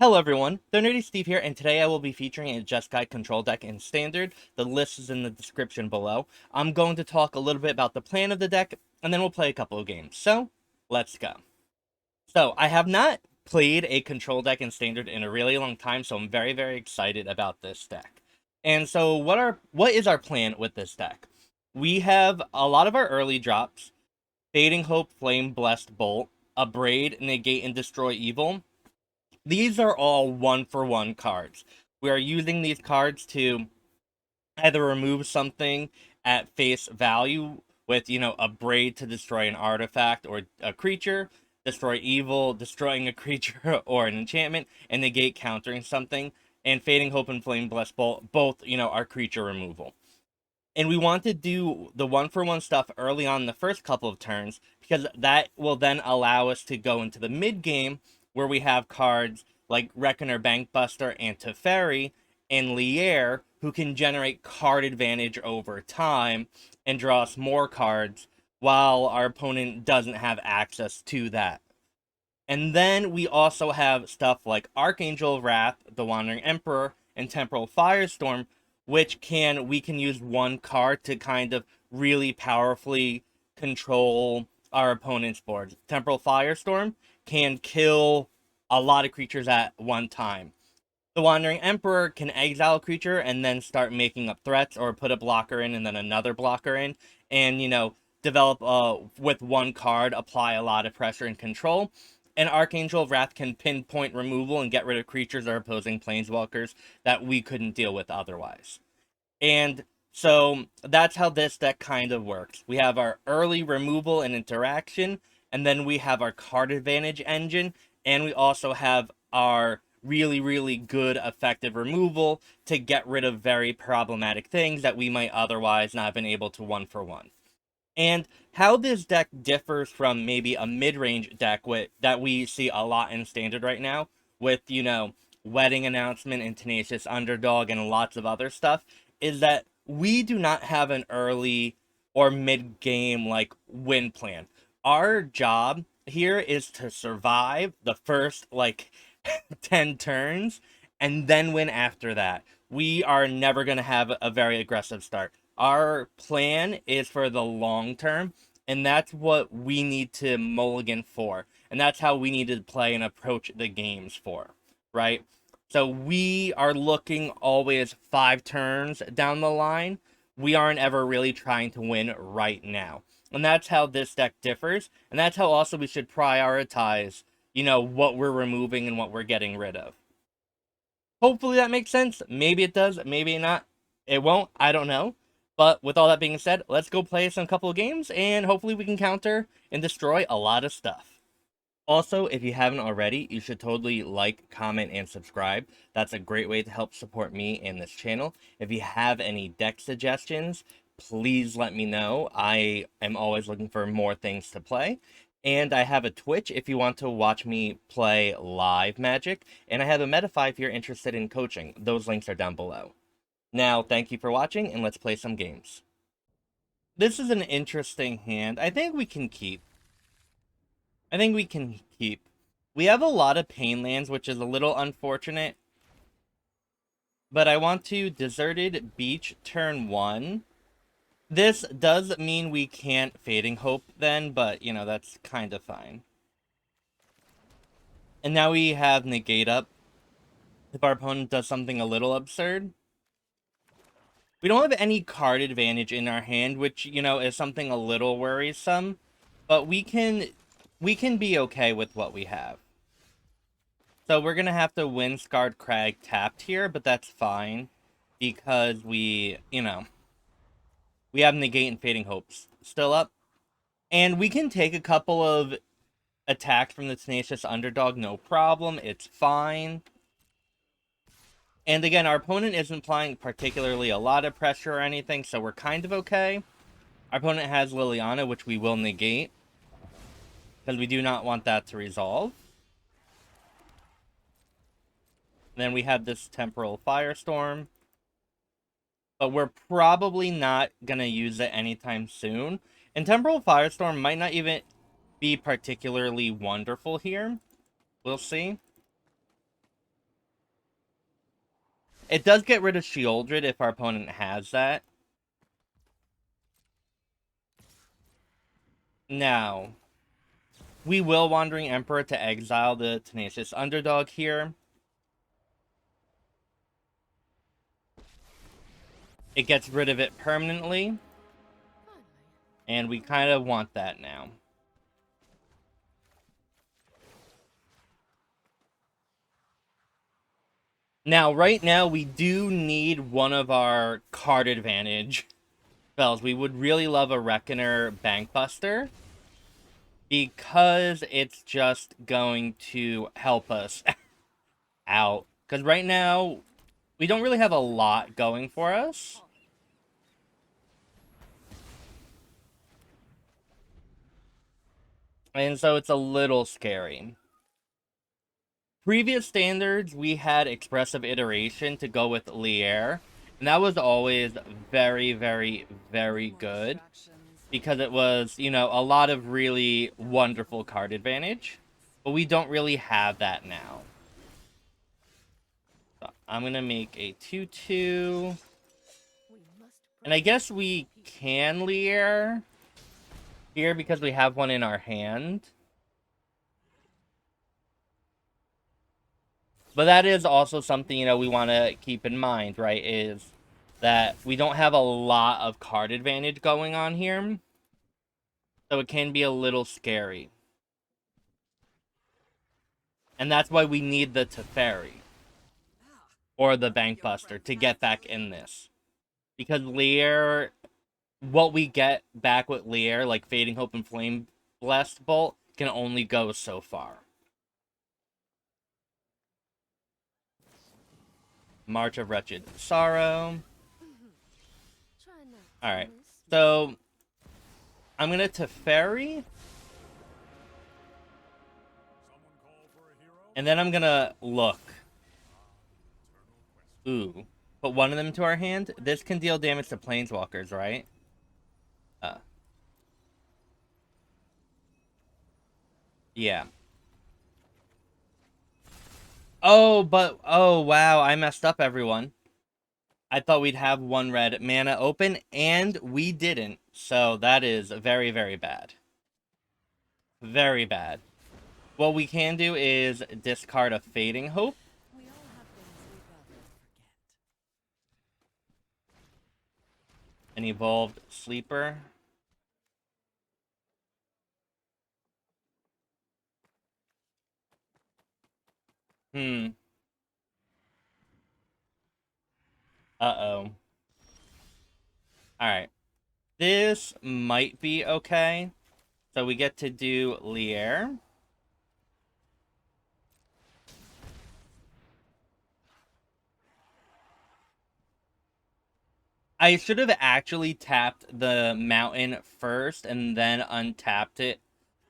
Hello everyone, The Nerdy Steve here, and today I will be featuring a Jeskai control deck in Standard. The list is in the description below. I'm going to talk a little bit about the plan of the deck, and then we'll play a couple of games. So, let's go. So, I have not played a control deck in Standard in a really long time, so I'm very excited about this deck. And so, what is our plan with this deck? We have a lot of our early drops: Fading Hope, Flame Blessed Bolt, Abrade, Negate, and Destroy Evil. These are all 1-for-1 cards. We are using these cards to either remove something at face value with, a braid to destroy an artifact or a creature, destroy evil, destroying a creature or an enchantment, and negate countering something. And Fading Hope and Flame Blessed Bolt, both, are creature removal. And we want to do the 1-for-1 stuff early on in the first couple of turns, because that will then allow us to go into the mid game where we have cards like Reckoner Bankbuster and Teferi and Lier, who can generate card advantage over time and draw us more cards while our opponent doesn't have access to that. And then we also have stuff like Archangel of Wrath, the Wandering Emperor, and Temporal Firestorm, which we can use one card to kind of really powerfully control our opponent's board. Temporal Firestorm can kill a lot of creatures at one time. The Wandering Emperor can exile a creature and then start making up threats, or put a blocker in and then another blocker in, and, develop with one card, apply a lot of pressure and control. And Archangel of Wrath can pinpoint removal and get rid of creatures or opposing planeswalkers that we couldn't deal with otherwise. And so that's how this deck kind of works. We have our early removal and interaction, and then we have our card advantage engine, and we also have our really good effective removal to get rid of very problematic things that we might otherwise not have been able to 1-for-1. And how this deck differs from maybe a mid-range deck that we see a lot in Standard right now, with, Wedding Announcement and Tenacious Underdog and lots of other stuff, is that we do not have an early or mid-game, win plan. Our job here is to survive the first, 10 turns, and then win after that. We are never going to have a very aggressive start. Our plan is for the long term, and that's what we need to mulligan for. And that's how we need to play and approach the games for, right? So we are looking always 5 turns down the line. We aren't ever really trying to win right now. And that's how this deck differs. And that's how also we should prioritize, what we're removing and what we're getting rid of. Hopefully that makes sense. Maybe it does, maybe not. It won't, I don't know. But with all that being said, let's go play some couple of games, and hopefully we can counter and destroy a lot of stuff. Also, if you haven't already, you should totally like, comment, and subscribe. That's a great way to help support me and this channel. If you have any deck suggestions, please let me know. I am always looking for more things to play. And I have a Twitch if you want to watch me play live Magic. And I have a Metafy if you're interested in coaching. Those links are down below. Now, thank you for watching, and let's play some games. This is an interesting hand. I think we can keep. We have a lot of pain lands, which is a little unfortunate. But I want to Deserted Beach turn 1. This does mean we can't Fading Hope then, but, that's kind of fine. And now we have Negate up. If our opponent does something a little absurd. We don't have any card advantage in our hand, which, is something a little worrisome. But we can be okay with what we have. So we're going to have to Wind-Scarred Crag tapped here, but that's fine. Because we have Negate and Fading Hopes still up. And we can take a couple of attacks from the Tenacious Underdog, no problem. It's fine. And again, our opponent isn't applying particularly a lot of pressure or anything, so we're kind of okay. Our opponent has Liliana, which we will negate, because we do not want that to resolve. And then we have this Temporal Firestorm. But we're probably not going to use it anytime soon. And Temporal Firestorm might not even be particularly wonderful here. We'll see. It does get rid of Shieldred if our opponent has that. Now, we will Wandering Emperor to exile the Tenacious Underdog here. It gets rid of it permanently. And we kind of want that now. Now, right now, we do need one of our card advantage spells. We would really love a Reckoner Bankbuster, because it's just going to help us out. Because right now, we don't really have a lot going for us. And so it's a little scary. Previous standards, we had Expressive Iteration to go with Lier. And that was always very, very, very good. Because it was, you know, a lot of really wonderful card advantage. But we don't really have that now. So I'm going to make a 2/2. And I guess we can Lier here because we have one in our hand. But that is also something, you know, we want to keep in mind, right? Is that we don't have a lot of card advantage going on here. So it can be a little scary. And that's why we need the Teferi. Or the Bankbuster to get back in this. Because Lier, what we get back with Lier, like Fading Hope and Flame Blessed Bolt, can only go so far. March of Wretched Sorrow. Alright, so I'm gonna Teferi. And then I'm gonna look. Ooh. Put one of them to our hand. This can deal damage to Planeswalkers, right? Yeah. Oh, but... Oh, wow. I messed up, everyone. I thought we'd have one red mana open, and we didn't. So that is very, very bad. Very bad. What we can do is discard a Fading Hope. An Evolved Sleeper. Uh-oh. Alright. This might be okay. So we get to do Lier. I should have actually tapped the mountain first and then untapped it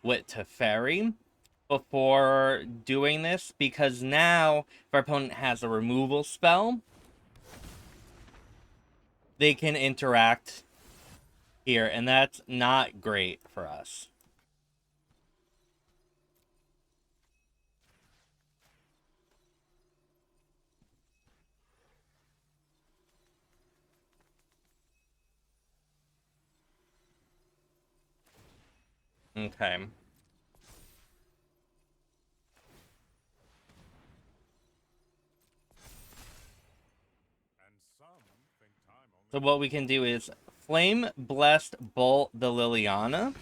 with Teferi before doing this, because now if our opponent has a removal spell, they can interact here, and that's not great for us. Okay. So what we can do is Flame Blessed Bolt the Liliana,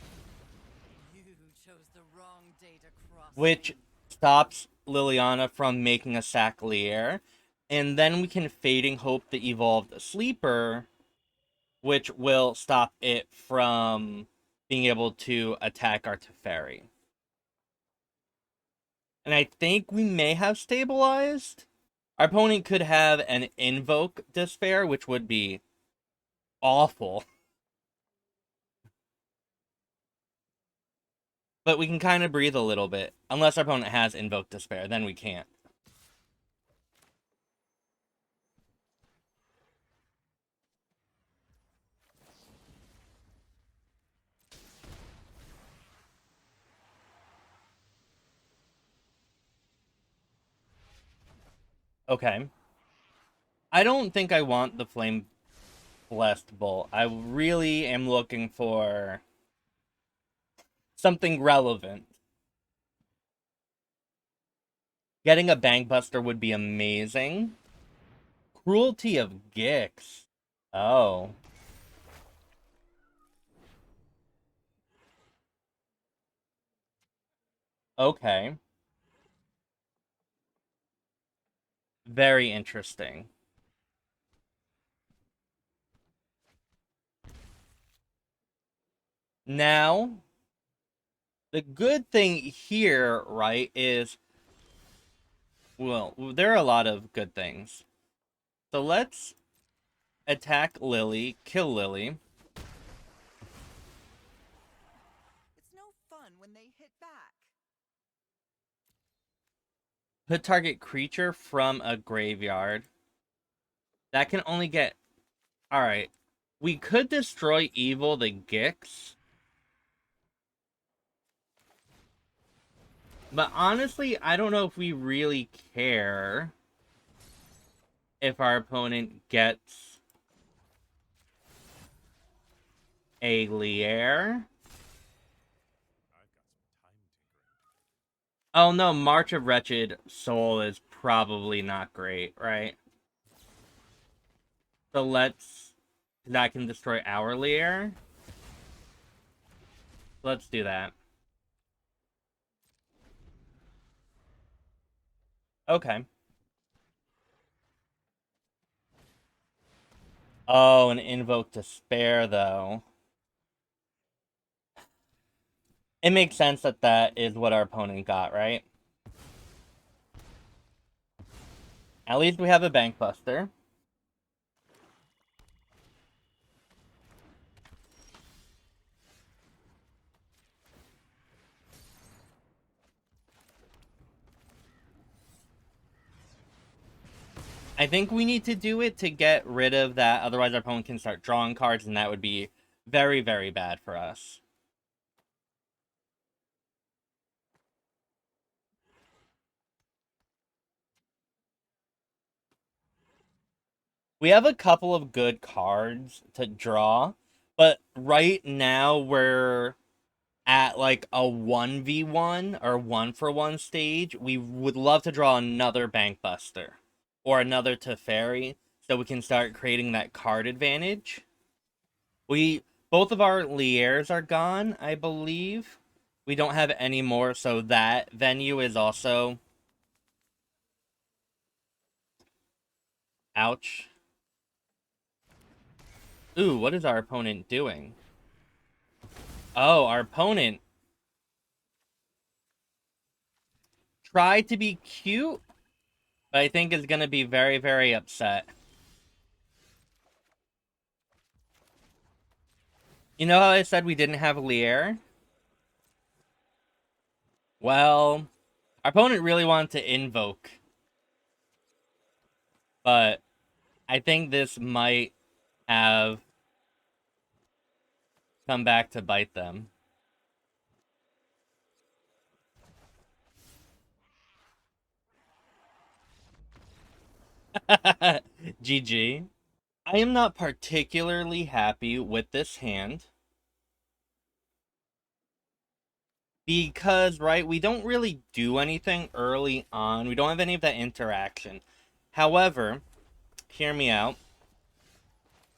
which stops Liliana from making a sack Lier. And then we can Fading Hope the Evolved Sleeper, which will stop it from being able to attack our Teferi. And I think we may have stabilized. Our opponent could have an Invoke Despair, which would be awful. But we can kind of breathe a little bit. Unless our opponent has Invoke Despair, then we can't. Okay. I don't think I want the Flame Blessed Bolt. I really am looking for something relevant. Getting a Bankbuster would be amazing. Cruelty of Gix. Oh. Okay. Very interesting. Now, the good thing here, right, is, well, there are a lot of good things. So let's attack Lily, kill Lily. It's no fun when they hit back. Put target creature from a graveyard. That can only get... Alright. We could destroy Evil the Gix. But honestly, I don't know if we really care if our opponent gets a Lier. Oh no, March of Wretched Soul is probably not great, right? So let's... That can destroy our Lier. Let's do that. Okay. Oh, an Invoke Despair, though. It makes sense that that is what our opponent got, right? At least we have a Bankbuster. I think we need to do it to get rid of that, otherwise our opponent can start drawing cards, and that would be very, very bad for us. We have a couple of good cards to draw, but right now we're at like a 1v1 or 1-for-1 stage. We would love to draw another Bankbuster or another Teferi so we can start creating that card advantage. Both of our Liers are gone, I believe. We don't have any more, so that venue is also... Ouch. Ooh, what is our opponent doing? Oh, our opponent tried to be cute, but I think is going to be very, very upset. You know how I said we didn't have Lier? Well, our opponent really wanted to invoke. But I think this might have come back to bite them. GG. I am not particularly happy with this hand. Because, right, we don't really do anything early on. We don't have any of that interaction. However, hear me out.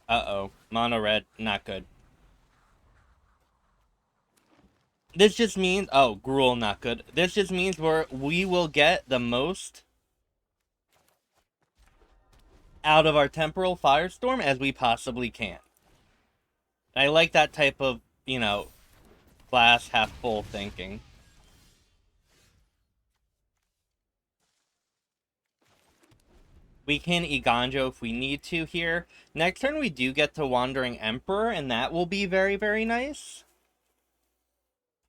Uh-oh. Mono red, not good. This just means... Oh, Gruel, not good. This just means we will get the most out of our Temporal Firestorm as we possibly can. I like that type of, you know, glass half full thinking. We can Eiganjo if we need to here. Next turn we do get to Wandering Emperor, and that will be very, very nice.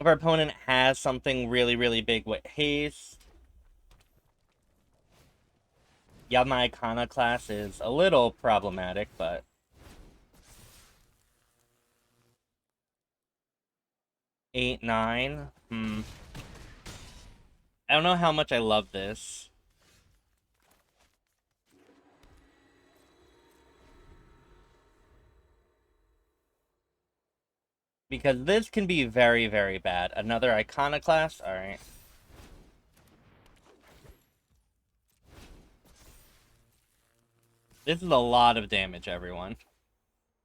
If our opponent has something really, really big with haste. Yeah, my Iconoclast is a little problematic, but... 8, 9. I don't know how much I love this. Because this can be very, very bad. Another Iconoclast? Alright. This is a lot of damage, everyone.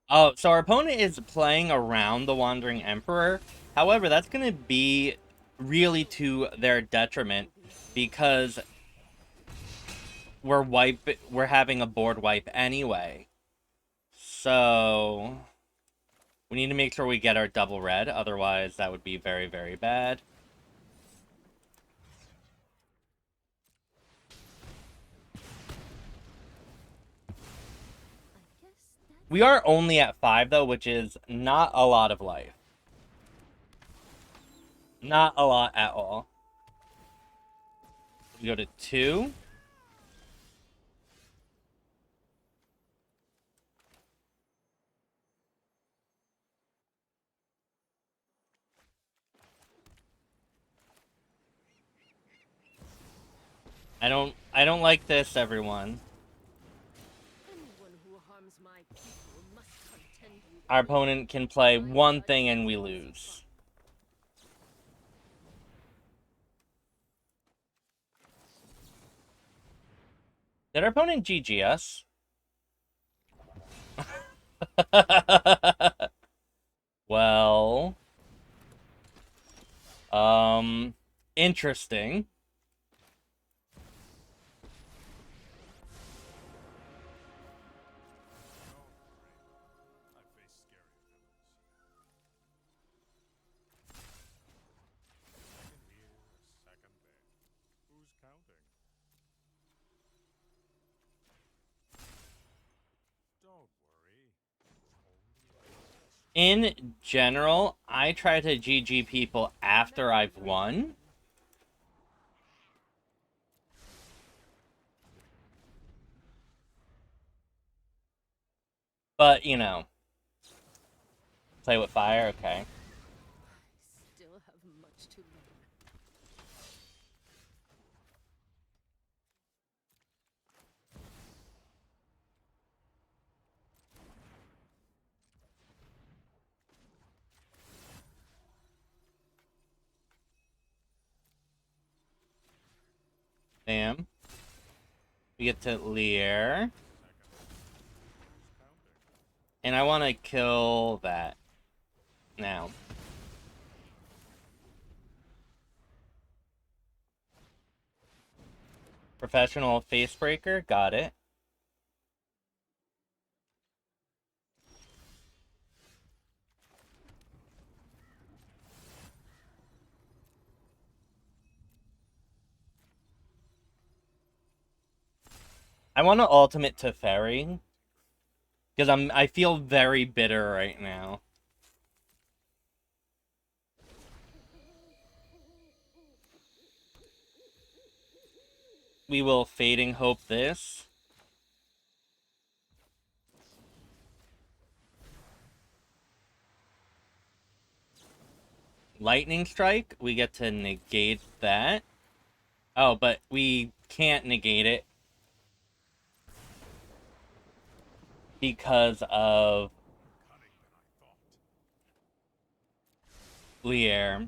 Oh, so our opponent is playing around the Wandering Emperor. However, that's going to be really to their detriment because we're having a board wipe anyway. So we need to make sure we get our double red, otherwise that would be very, very bad. We are only at 5 though, which is not a lot of life. Not a lot at all. We go to 2. I don't like this, everyone. Our opponent can play one thing and we lose. Did our opponent GG us? Well, interesting. In general, I try to GG people after I've won. But, you know. Play with fire, okay. Still have much to learn. Damn. We get to Lier. And I want to kill that now. Professional Facebreaker, got it. I want to ultimate Teferi. Because I feel very bitter right now. We will Fading Hope this. Lightning Strike, we get to negate that. Oh, but we can't negate it because of Lier.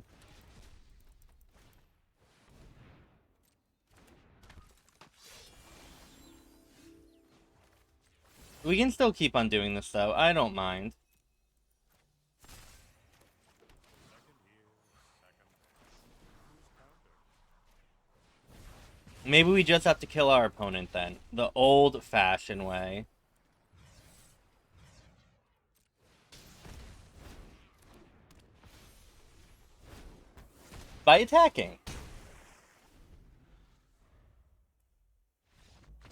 We can still keep on doing this, though. I don't mind. Maybe we just have to kill our opponent, then. The old-fashioned way. By attacking.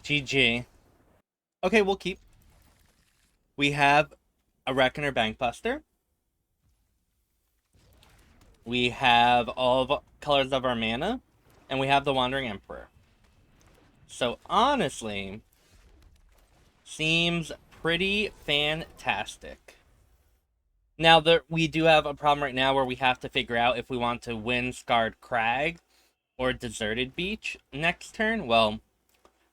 GG. Okay, we'll keep. We have a Reckoner Bankbuster. We have all of colors of our mana. And we have the Wandering Emperor. So, honestly, seems pretty fantastic. Now, we do have a problem right now where we have to figure out if we want to Wind-Scarred Crag or Deserted Beach next turn. Well,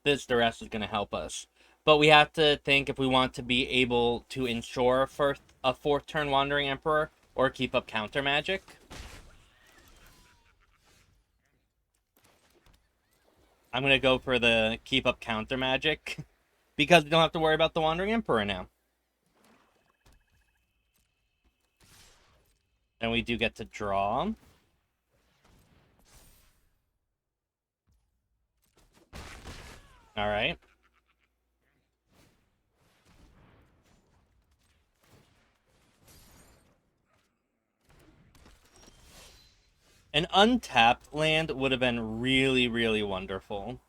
this duress is going to help us. But we have to think if we want to be able to ensure a 4th turn Wandering Emperor or keep up counter magic. I'm going to go for the keep up counter magic because we don't have to worry about the Wandering Emperor now. And we do get to draw. Alright. An untapped land would have been really, really wonderful.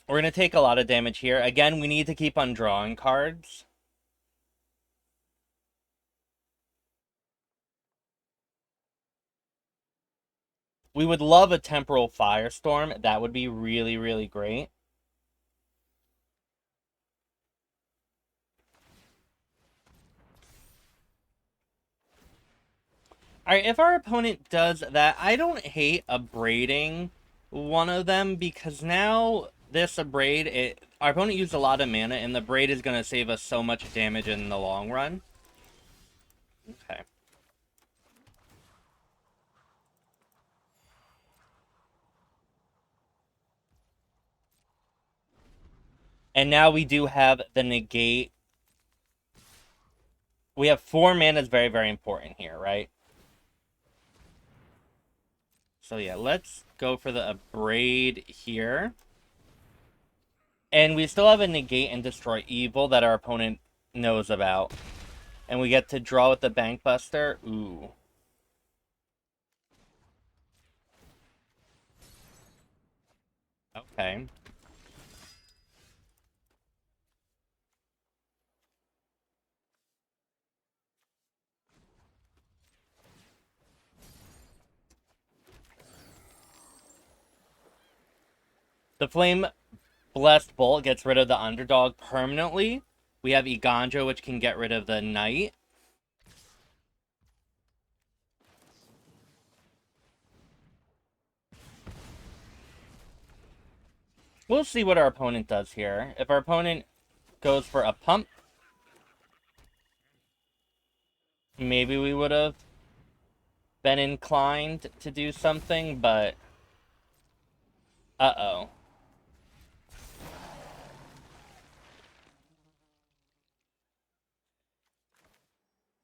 We're going to take a lot of damage here. Again, we need to keep on drawing cards. We would love a Temporal Firestorm. That would be really, really great. Alright, if our opponent does that, I don't hate abrading one of them, because now this Abrade, our opponent used a lot of mana, and the Abrade is going to save us so much damage in the long run. Okay. And now we do have the Negate. We have 4 mana is very, very important here, right? So yeah, let's go for the Abrade here. And we still have a Negate and Destroy Evil that our opponent knows about. And we get to draw with the Bankbuster. Ooh. Okay. The Flame Blessed Bolt gets rid of the underdog permanently. We have Eiganjo, which can get rid of the Knight. We'll see what our opponent does here. If our opponent goes for a pump, maybe we would have been inclined to do something, but... Uh-oh.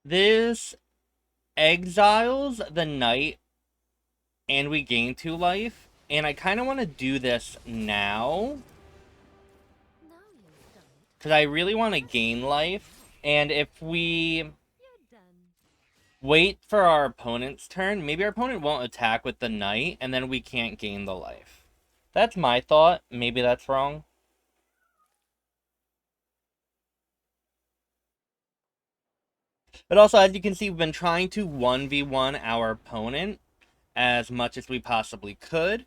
This exiles the Knight, and we gain 2 life. And I kind of want to do this now, because I really want to gain life. And if we wait for our opponent's turn, maybe our opponent won't attack with the Knight, and then we can't gain the life. That's my thought. Maybe that's wrong. But also, as you can see, we've been trying to 1v1 our opponent as much as we possibly could.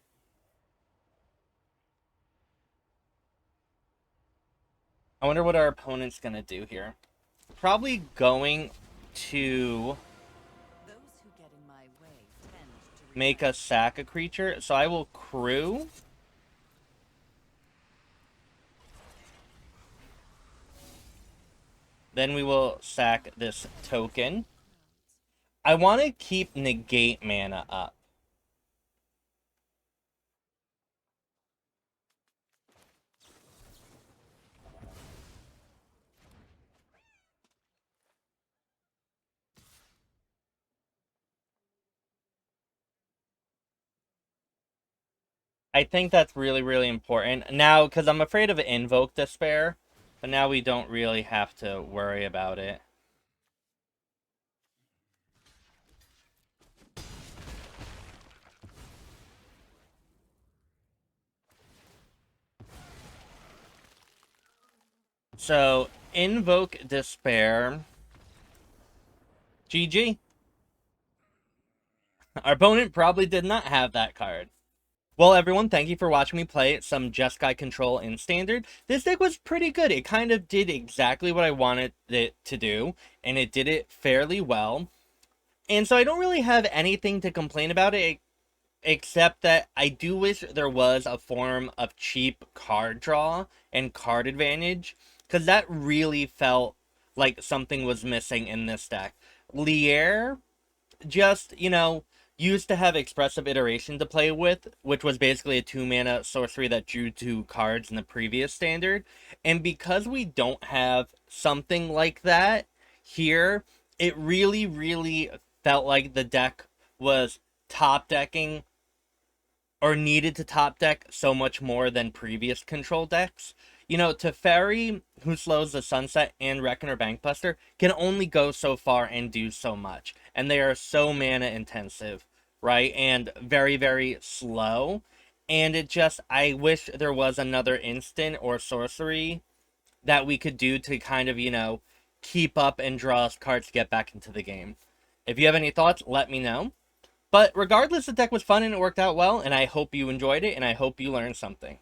I wonder what our opponent's going to do here. Probably going to make us sack a creature. So I will crew. Then we will sack this token. I want to keep Negate mana up. I think that's really, really important. Now, because I'm afraid of Invoke Despair, but now we don't really have to worry about it. So, Invoke Despair. GG. Our opponent probably did not have that card. Well, everyone, thank you for watching me play some Jeskai Control in Standard. This deck was pretty good. It kind of did exactly what I wanted it to do, and it did it fairly well. And so I don't really have anything to complain about it, except that I do wish there was a form of cheap card draw and card advantage because that really felt like something was missing in this deck. Lier just, used to have Expressive Iteration to play with, which was basically a 2-mana sorcery that drew 2 cards in the previous standard. And because we don't have something like that here, it really, really felt like the deck was top decking or needed to top deck so much more than previous control decks. Teferi, who slows the Sunset, and Reckoner Bankbuster can only go so far and do so much. And they are so mana intensive, right? And very, very slow. And I wish there was another instant or sorcery that we could do to kind of, keep up and draw us cards to get back into the game. If you have any thoughts, let me know. But regardless, the deck was fun and it worked out well, and I hope you enjoyed it, and I hope you learned something.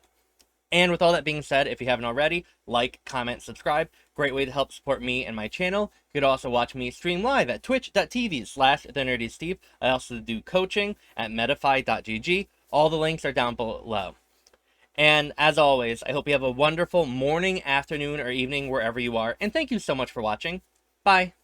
And with all that being said, if you haven't already, like, comment, subscribe. Great way to help support me and my channel. You could also watch me stream live at twitch.tv/thenerdysteve. I also do coaching at metafy.gg. All the links are down below. And as always, I hope you have a wonderful morning, afternoon, or evening wherever you are. And thank you so much for watching. Bye.